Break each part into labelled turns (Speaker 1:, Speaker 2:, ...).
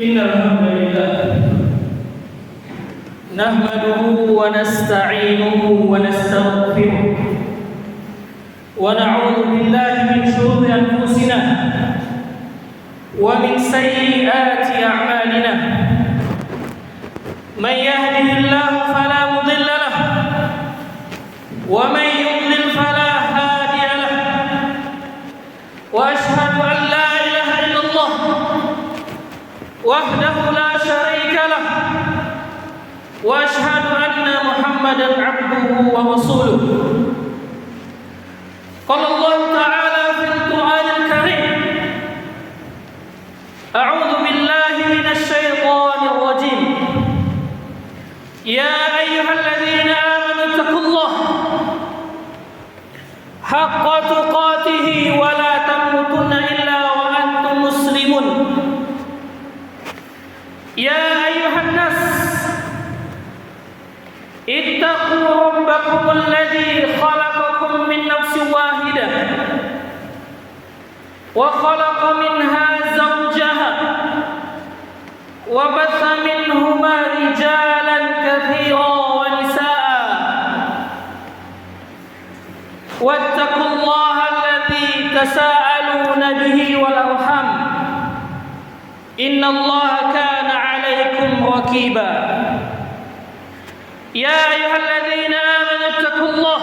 Speaker 1: إن الحمد لله نحمده ونستعينه ونستغفره ونعوذ بالله من شرور أنفسنا ومن سيئات أعمالنا من يهده الله فلا مضل له ومن يضلل فلا هادي له وأشهد أن لا إله إلا الله وحده لا شريك له وأشهد أن محمدا عبده ورسوله قال الله تعالى في القرآن الكريم أعوذ بالله من الشيطان الرجيم يا أيها الذين آمنوا اتقوا الله حق تقاته ولا تموتن إلا وأنتم مسلمون يا أيها الناس اتقوا ربكم الذي خلقكم من نفس واحدة وخلق منها زوجها وبث منهما رجالا كثيرا ونساء واتقوا الله الذي تساءلون به والأرحام إن الله كان عليكم رقيبا يا أيها الذين آمنوا اتقوا الله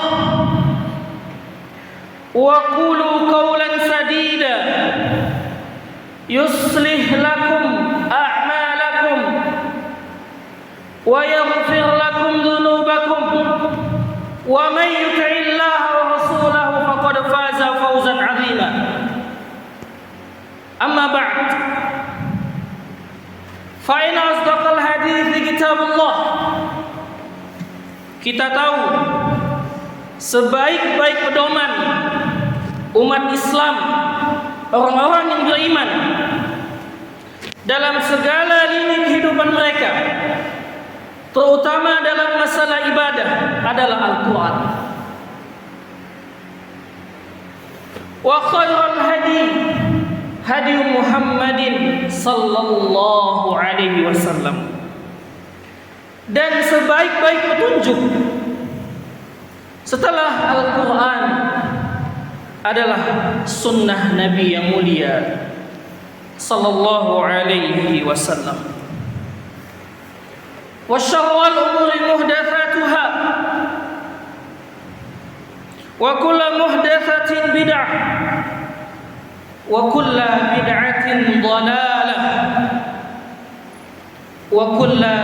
Speaker 1: وقولوا قولا سديدا يصلح لكم أعمالكم ويغفر لكم ذنوبكم ومن يطع الله ورسوله فقد فاز فوزا عظيما أما بعد فإن أصدق الحديث كتاب الله. Kita tahu sebaik-baik pedoman umat Islam, orang-orang yang beriman dalam segala lini kehidupan mereka, terutama dalam masalah ibadah, adalah Al-Quran. Wa khairul hadi hadi Muhammadin sallallahu alaihi wasallam. Dan sebaik-baik petunjuk setelah Al-Quran adalah sunnah Nabi yang mulia sallallahu alaihi wasallam. Wa syarrul umuri muhdatsatuha wa kullu muhdatsatin bid'ah wa kullu bid'atin dhalalah wa kullu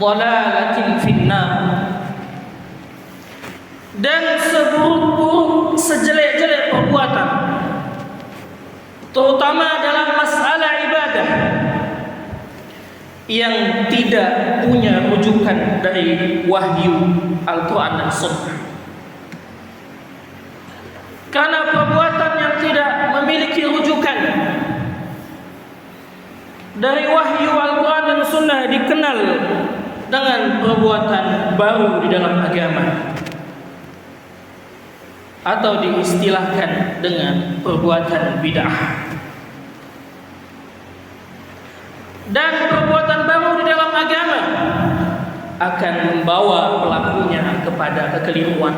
Speaker 1: dhalalatin finnar. Dan seburuk-buruk, sejelek-jelek perbuatan, terutama dalam masalah ibadah yang tidak punya rujukan dari wahyu Al-Quran dan Sunnah. Karena perbuatan yang tidak memiliki rujukan dari wahyu Al-Quran dan Sunnah dikenal dengan perbuatan baru di dalam agama, atau diistilahkan dengan perbuatan bid'ah. Dan perbuatan baru di dalam agama akan membawa pelakunya kepada kekeliruan.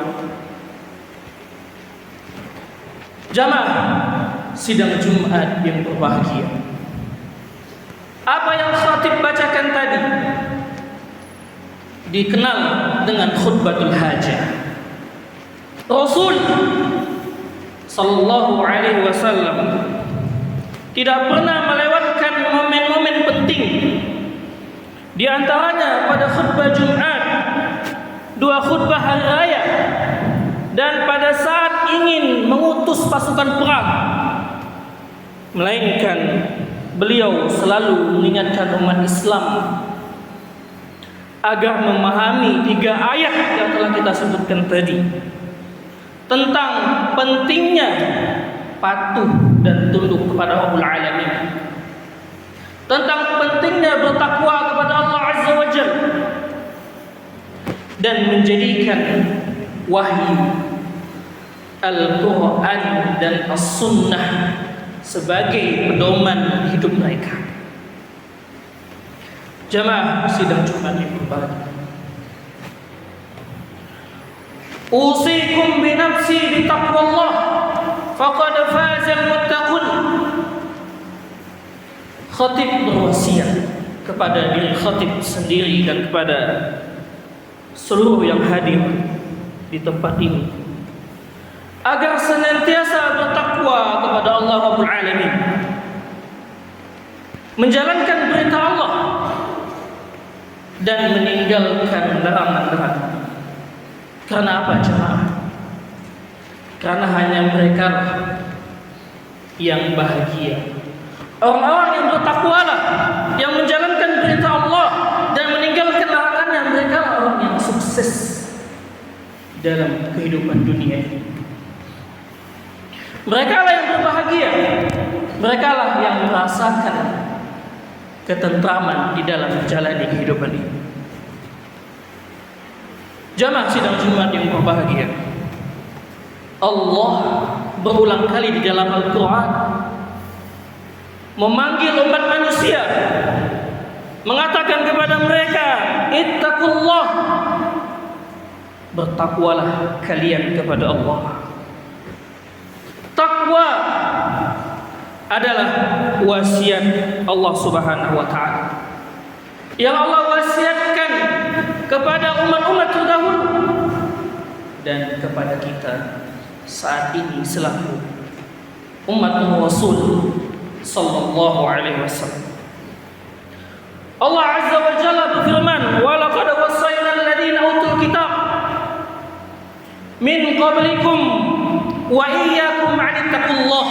Speaker 1: Jamaah sidang Jumat yang berbahagia, apa yang khatib bacakan tadi dikenal dengan khutbatul hajah. Rasul sallallahu alaihi wasallam tidak pernah melewatkan momen-momen penting, di antaranya pada khutbah Jumat, dua khutbah hari raya, dan pada saat ingin mengutus pasukan perang, melainkan beliau selalu mengingatkan umat Islam agar memahami 3 ayat yang telah kita sebutkan tadi, tentang pentingnya patuh dan tunduk kepada Rabbul Alamin, tentang pentingnya bertakwa kepada Allah Azza wa Jalla, dan menjadikan wahyu Al-Quran dan As-Sunnah sebagai pedoman hidup mereka. Jamaah sidang Jumat yang berbahagia, usikum bi nafsi bi taqwallah faqad fazal muttaqun. Khatib berwasiat kepada diri khatib sendiri dan kepada seluruh yang hadir di tempat ini agar senantiasa bertakwa kepada Allah Rabbul Alamin, menjalankan perintah Allah dan meninggalkan larangan-larangan. Karena apa jemaah? Karena hanya mereka yang bahagia. Orang-orang yang bertakwa lah, yang menjalankan perintah Allah dan meninggalkan larangannya, mereka orang yang sukses dalam kehidupan dunia ini. Mereka lah yang berbahagia. Mereka lah yang merasakan ketentraman di dalam menjalani kehidupan ini. Jamaah sidang Jumat yang berbahagia, Allah berulang kali di dalam Al-Quran memanggil umat manusia, mengatakan kepada mereka, ittaqullah, bertakwalah kalian kepada Allah. Takwa adalah wasiat Allah Subhanahu wa taala yang Allah wasiatkan kepada umat-umat terdahulu dan kepada kita saat ini selaku umat Rasul sallallahu alaihi wasallam. Allah Azza wa Jalla berfirman, "Wa laqad wassayna alladziina utul kitab min qablikum wa iyyakum an ittaqullah."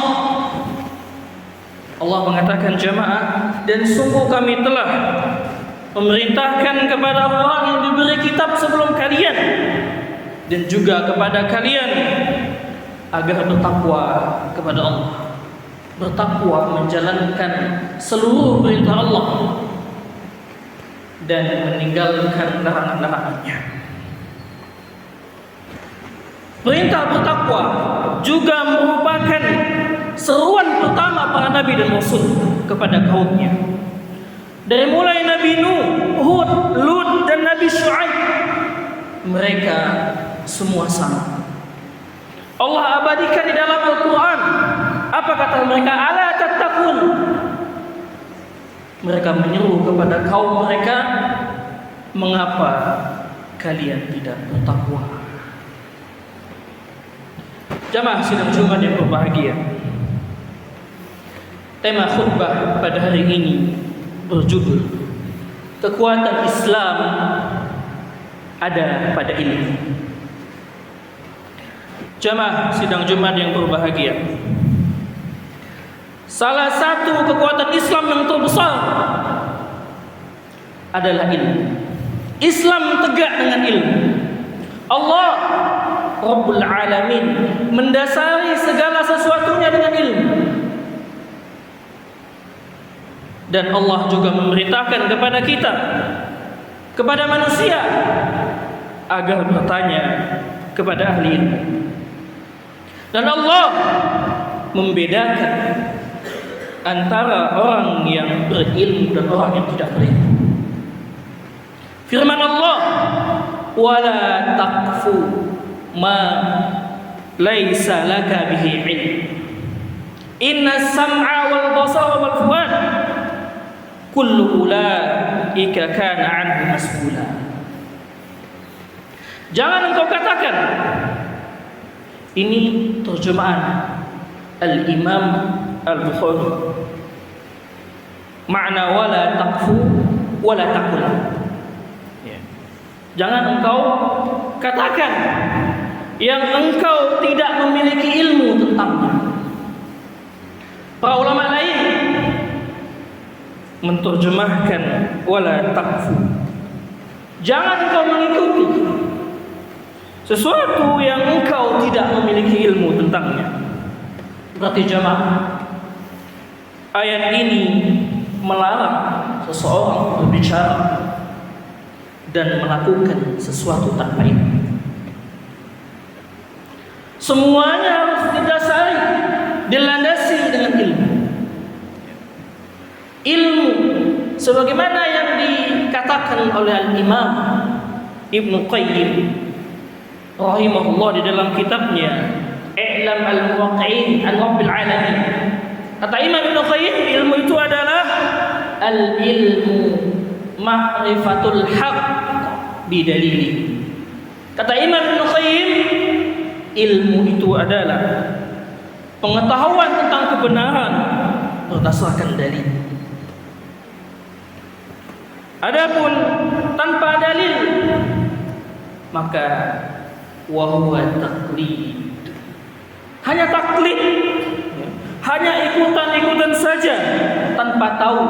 Speaker 1: Allah mengatakan jemaah, dan sungguh kami telah memerintahkan kepada orang yang diberi kitab sebelum kalian dan juga kepada kalian agar bertakwa kepada Allah, bertakwa menjalankan seluruh perintah Allah dan meninggalkan larangan-larangannya. Perintah bertakwa juga merupakan seruan pertama para nabi dan rasul kepada kaumnya. Dari mulai Nabi Nuh, Hud, Lut dan Nabi Syuaib, mereka semua sama. Allah abadikan di dalam Al-Quran. Apa kata mereka? Ala tattaqun. Mereka menyeru kepada kaum mereka, mengapa kalian tidak bertakwa? Jamaah sidang Jumat yang berbahagia, tema khutbah pada hari ini berjudul kekuatan Islam ada pada ilmu. Jamaah sidang Jumat yang berbahagia, salah satu kekuatan Islam yang terbesar adalah ilmu. Islam tegak dengan ilmu. Allah Rabbul Alamin mendasari segala sesuatunya dengan ilmu. Dan Allah juga memerintahkan kepada kita, kepada manusia, agar bertanya kepada ahli ilmu. Dan Allah membedakan antara orang yang berilmu dan orang yang tidak berilmu. Firman Allah, wala taqfu ma laisa laka bihi ilm, inna sam'a wal basara wal fuad kullu ulaika kana anhu mas'ula. Jangan engkau katakan, ini terjemahan Al-Imam Al-Bukhari, makna wala taqfu wala taqul. Jangan engkau katakan yang engkau tidak memiliki ilmu tentangnya. Para ulama lain menterjemahkan wala taqfu, jangan engkau mengikuti sesuatu yang engkau tidak memiliki ilmu tentangnya. Berarti jamaah, ayat ini melarang seseorang berbicara dan melakukan sesuatu tanpa ilmu. Semuanya harus didasari, dilandasi dengan ilmu. Ilmu sebagaimana yang dikatakan oleh Al-Imam Ibnu Qayyim rahimahullah di dalam kitabnya I'lam al-Muwaqqi'in an Rabbil Alamin. Kata Imam Ibnu Qayyim, ilmu itu adalah al-ilmu ma'rifatul haqq bidalili. Kata Imam Ibnu Qayyim, ilmu itu adalah pengetahuan tentang kebenaran berdasarkan dalil. Adapun tanpa dalil maka wahuwa taklid, hanya taklid, hanya ikutan-ikutan saja tanpa tahu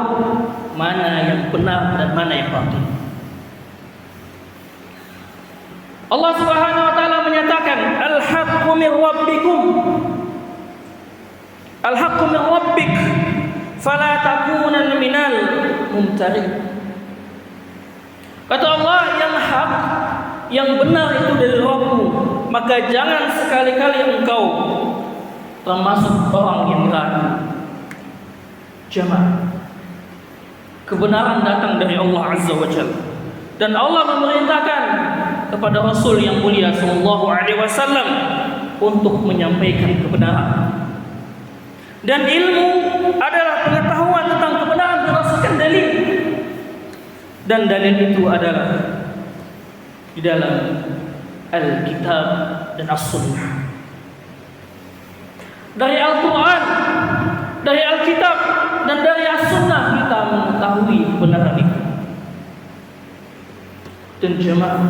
Speaker 1: mana yang benar dan mana yang batil. Allah Subhanahu wa taala menyatakan al-haqqu min rabbikum, al-haqqu min rabbik fala takunan minal mumtarin. Kata Allah, yang hak, yang benar itu dari Rabbmu, maka jangan sekali-kali engkau termasuk orang yang ragu. Jamaah, kebenaran datang dari Allah Azza wa Jalla, dan Allah memerintahkan kepada Rasul yang mulia sallallahu alaihi wasallam untuk menyampaikan kebenaran. Dan ilmu adalah pengetahuan tentang kebenaran berdasarkan dalil. Dan dalil itu adalah di dalam Al-Kitab dan As-Sunnah. Dari Al-Quran, dari Al-Kitab dan dari As-Sunnah kita mengetahui kebenaran itu. Dan jemaah,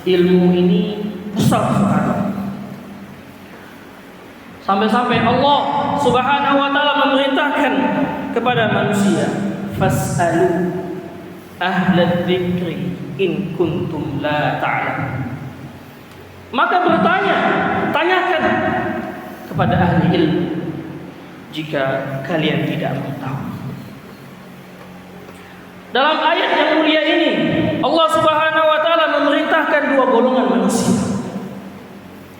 Speaker 1: ilmu ini besar sekali. Sampai-sampai Allah Subhanahu wa taala memerintahkan kepada manusia, fas'alu ahlad dzikri in kuntum la ta'lamun. Maka bertanya, tanyakan kepada ahli ilmu jika kalian tidak mengetahui. Dalam ayat yang mulia ini Allah Subhanahu wa taala memerintahkan dua golongan manusia.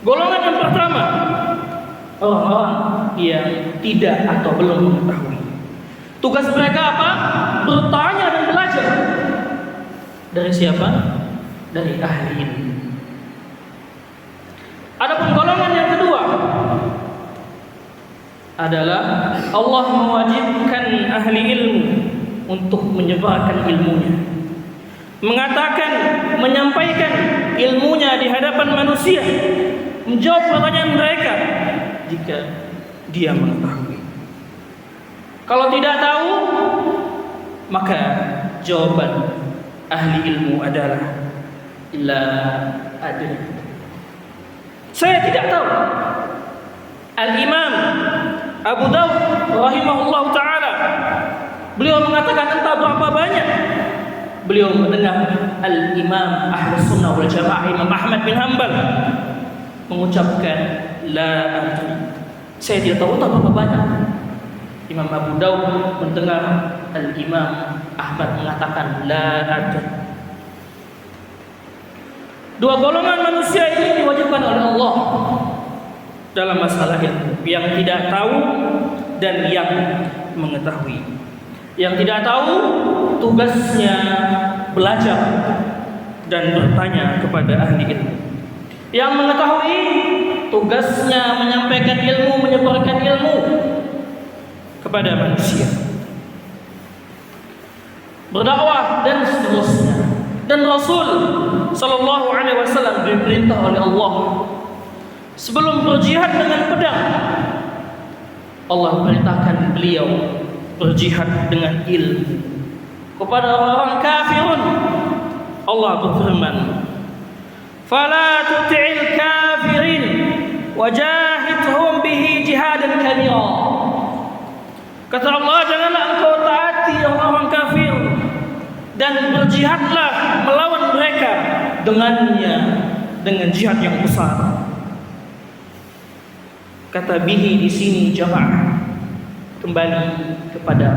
Speaker 1: Golongan yang pertama, orang-orang yang tidak atau belum mengetahui. Tugas mereka apa? Bertanya dan belajar. Dari siapa? Dari ahli ilmu. Adapun golongan yang kedua adalah Allah mewajibkan ahli ilmu untuk menyebarkan ilmunya, mengatakan, menyampaikan ilmunya di hadapan manusia, menjawab pertanyaan mereka jika dia mengetahui. Kalau tidak tahu, maka jawaban ahli ilmu adalah la adri, saya tidak tahu. Al-Imam Abu Dawud rahimahullah ta'ala, beliau mengatakan entah berapa banyak beliau mendengar Al-Imam Ahlus Sunnah wal Jamaah Imam Ahmad bin Hanbal mengucapkan la adri, saya tidak tahu, entah berapa banyak. Imam Abu Dawud mendengar Al-Imam Ahmad mengatakan la adri. Dua golongan manusia ini diwajibkan oleh Allah dalam masalah ilmu, yang tidak tahu dan yang mengetahui. Yang tidak tahu tugasnya belajar dan bertanya kepada ahli ilmu. Yang mengetahui tugasnya menyampaikan ilmu, menyebarkan ilmu kepada manusia, berdakwah dan seterusnya. Dan Rasul sallallahu alaihi wasallam diperintah oleh Allah sebelum berjihad dengan pedang, Allah perintahkan beliau berjihad dengan ilmu kepada orang kafirun. Allah berfirman, "Fala tuti'il kafirin wajahidhum bihi jihadan kabira." Kata Allah, janganlah engkau taati orang-orang kafir dan berjihadlah melawan mereka dengannya dengan jihad yang besar. Kata bihi di sini jamaah kembali kepada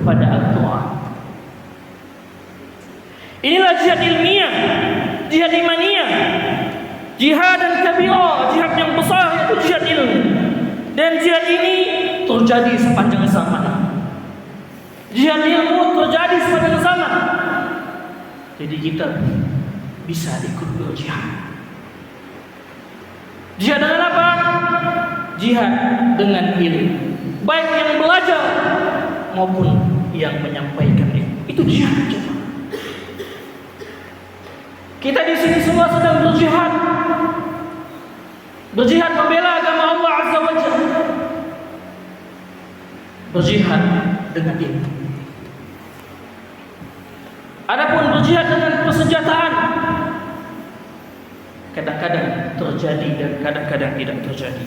Speaker 1: Al-Quran. Inilah jihad ilmiah, jihad imaniyah, jihad dan kabira, jihad yang besar, itu jihad ilmu. Dan jihad ini terjadi sepanjang zaman. Jihad ilmu terjadi sepanjang zaman. Jadi kita bisa ikut berjihad. Jihad dengan apa? Jihad dengan ilmu, baik yang belajar maupun yang menyampaikan ilmu. Itu jihad. Kita di sini semua sedang berjihad. Berjihad membela agama Allah Azza wa Jalla. Berjihad dengan ilmu. Adapun berjihad dengan persenjataan, kadang-kadang terjadi dan kadang-kadang tidak terjadi.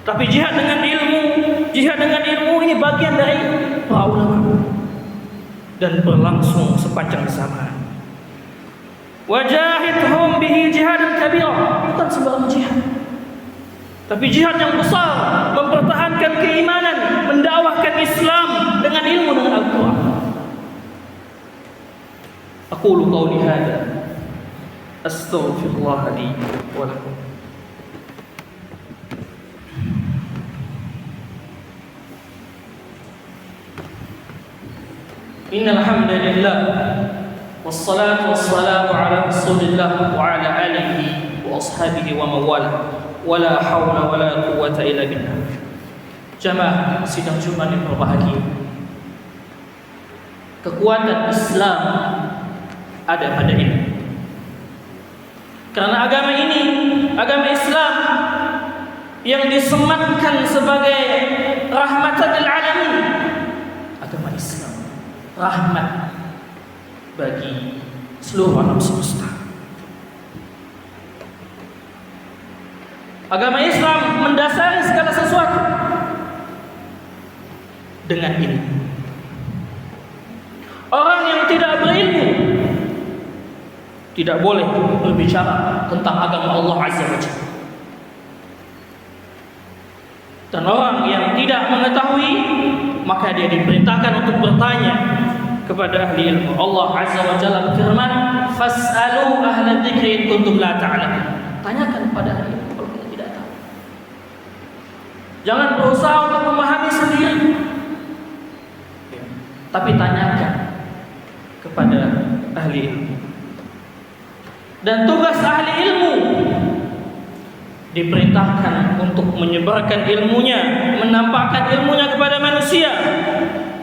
Speaker 1: Tapi jihad dengan ilmu ini bagian dari para ulama dan berlangsung sepanjang zaman. Wajahidhum bihi jihadan kabira, bukan sembarang jihad, tapi jihad yang besar, mempertahankan keimanan, mendakwahkan Islam dengan ilmu, dengan Al-Quran. Aqulu qawli hadha astaghfirullah li wa lakum. Innal hamdalillah wassalatu wassalamu ala Rasulillah wa ala alihi wa ashabihi wa mawala, wala hawla wala quwwata illa billah. Jamaah sidang Jumat yang berbahagia, kekuatan Islam ada pada ilmu. Karena agama ini, agama Islam yang disematkan sebagai rahmatan lil alamin, agama Islam rahmat bagi seluruh alam semesta. Agama Islam mendasari segala sesuatu dengan ilmu. Orang yang tidak berilmu tidak boleh berbicara tentang agama Allah Azza wa Jalla. Dan orang yang tidak mengetahui, maka dia diperintahkan untuk bertanya kepada ahli ilmu. Allah Azza wa Jalla berfirman, "Fas'alu ahla dzikri in kuntum la ta'lamun." Tanyakan kepada ahli ilmu kalau kita tidak tahu. Jangan berusaha untuk memahami sendiri, tapi tanyakan kepada ahli ilmu. Dan tugas ahli ilmu diperintahkan untuk menyebarkan ilmunya, menampakkan ilmunya kepada manusia,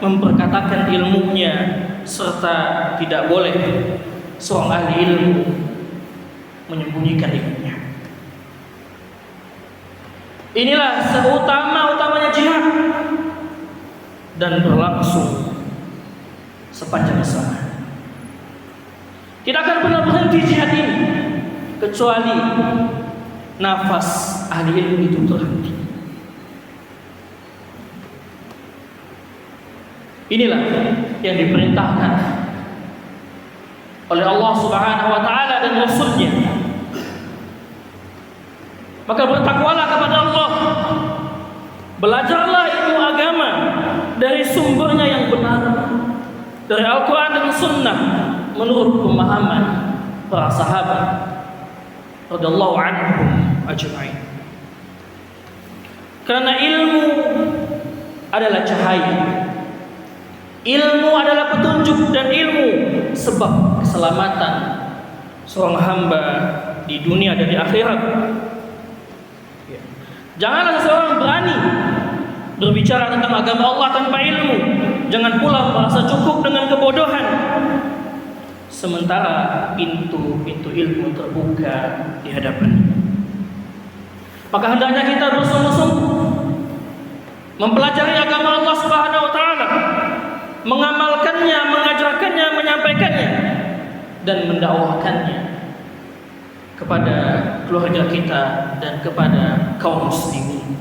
Speaker 1: memperkatakan ilmunya, serta tidak boleh seorang ahli ilmu menyembunyikan ilmunya. Inilah seutama-utamanya jihad dan berlangsung sepanjang zaman. Tidak akan pernah berhenti jihad ini kecuali nafas ahli ilmu itu terhenti. Inilah yang diperintahkan oleh Allah Subhanahu wa taala dan Rasul-Nya. Maka bertakwalah kepada Allah. Belajarlah ilmu agama dari sumbernya yang benar, dari Al-Quran dan Sunnah, menurut pemahaman para sahabat radhiyallahu anhum ajma'in. Karena ilmu adalah cahaya, ilmu adalah petunjuk, dan ilmu sebab keselamatan seorang hamba di dunia dan di akhirat. Janganlah seseorang berani berbicara tentang agama Allah tanpa ilmu. Jangan pula merasa cukup dengan kebodohan, sementara pintu-pintu ilmu terbuka di hadapan. Maka hendaknya kita bersungguh-sungguh mempelajari agama Allah Subhanahu wa taala, mengamalkannya, mengajarkannya, menyampaikannya, dan mendakwahkannya kepada keluarga kita dan kepada kaum muslimin.